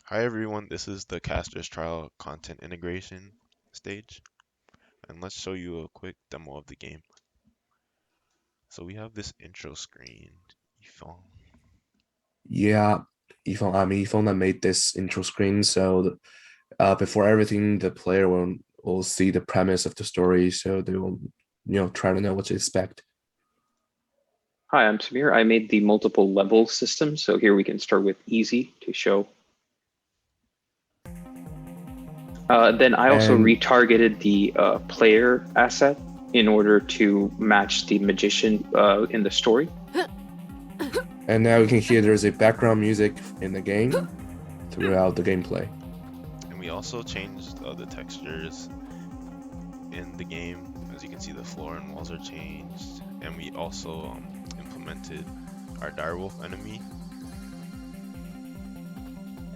Hi everyone, this is the Caster's Trial content integration stage, and let's show you a quick demo of the game. So we have this intro screen. Yifeng. Yeah, I'm Yifeng that made this intro screen. Before everything, the player will see the premise of the story, so they will try to know what to expect. Hi, I'm Samir. I made the multiple level system. So here we can start with easy to show. Then I also And retargeted the player asset in order to match the magician in the story. and now you can hear there's a background music in the game throughout the gameplay. And we also changed the textures in the game. As you can see, the floor and walls are changed, and we also implemented our direwolf enemy.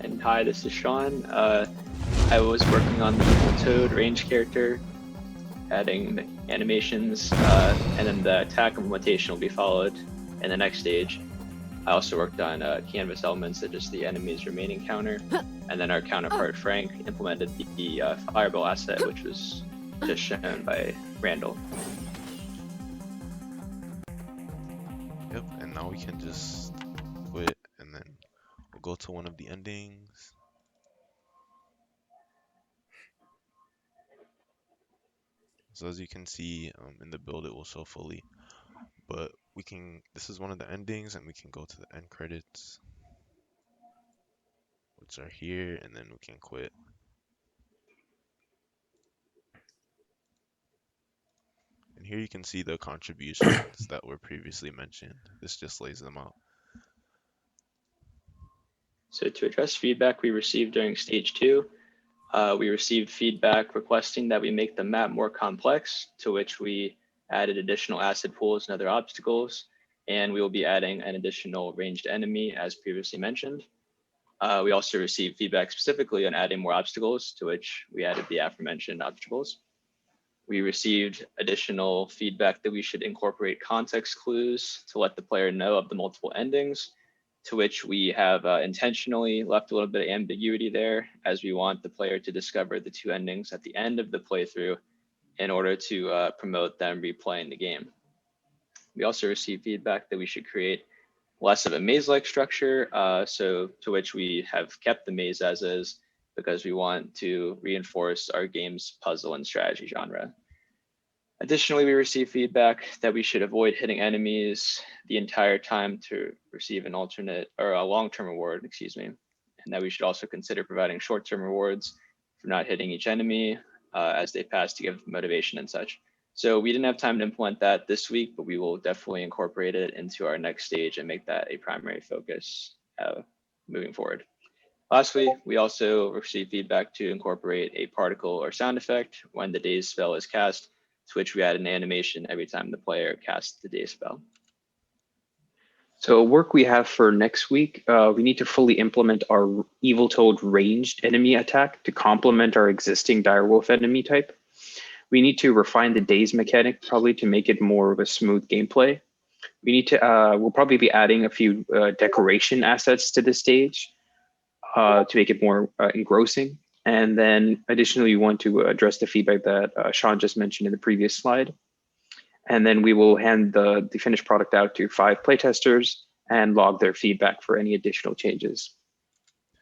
And hi, this is Sean. I was working on the Evil Toad range character, adding the animations, and then the attack implementation will be followed in the next stage. I also worked on canvas elements such as the enemy's remaining counter, and then our counterpart Frank implemented the fireball asset, which was just shown by Randall. Yep, and now we can just quit, and then we'll go to one of the endings. So as you can see in the build, it will show fully. But this is one of the endings, and we can go to the end credits, which are here, and then we can quit. And here you can see the contributions that were previously mentioned. This just lays them out. So to address feedback we received during stage 2, we received feedback requesting that we make the map more complex, to which we added additional acid pools and other obstacles, and we will be adding an additional ranged enemy as previously mentioned. We also received feedback specifically on adding more obstacles, to which we added the aforementioned obstacles. We received additional feedback that we should incorporate context clues to let the player know of the multiple endings, to which we have intentionally left a little bit of ambiguity there, as we want the player to discover the two endings at the end of the playthrough in order to promote them replaying the game. We also received feedback that we should create less of a maze-like structure, so to which we have kept the maze as is, because we want to reinforce our game's puzzle and strategy genre. Additionally, we received feedback that we should avoid hitting enemies the entire time to receive an alternate or a long-term reward, excuse me, and that we should also consider providing short-term rewards for not hitting each enemy as they pass to give motivation and such. So we didn't have time to implement that this week, but we will definitely incorporate it into our next stage and make that a primary focus moving forward. Lastly, we also received feedback to incorporate a particle or sound effect when the daze spell is cast, to which we add an animation every time the player casts the daze spell. So work we have for next week, we need to fully implement our Evil Toad ranged enemy attack to complement our existing Direwolf enemy type. We need to refine the daze mechanic probably to make it more of a smooth gameplay. We need to, we'll probably be adding a few decoration assets to the stage to make it more engrossing. And then additionally, we want to address the feedback that Sean just mentioned in the previous slide. And then we will hand the finished product out to 5 playtesters and log their feedback for any additional changes.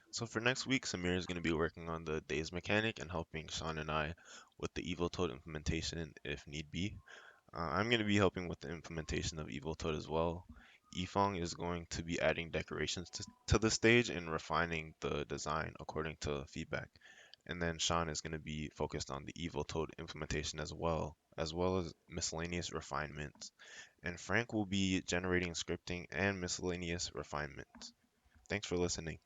So for next week, Samir is going to be working on the daze mechanic and helping Sean and I with the Evil Toad implementation if need be. I'm going to be helping with the implementation of Evil Toad as well. Yifeng is going to be adding decorations to the stage and refining the design according to feedback. And then Sean is going to be focused on the Evil Toad implementation as well as miscellaneous refinements. And Frank will be generating scripting and miscellaneous refinements. Thanks for listening.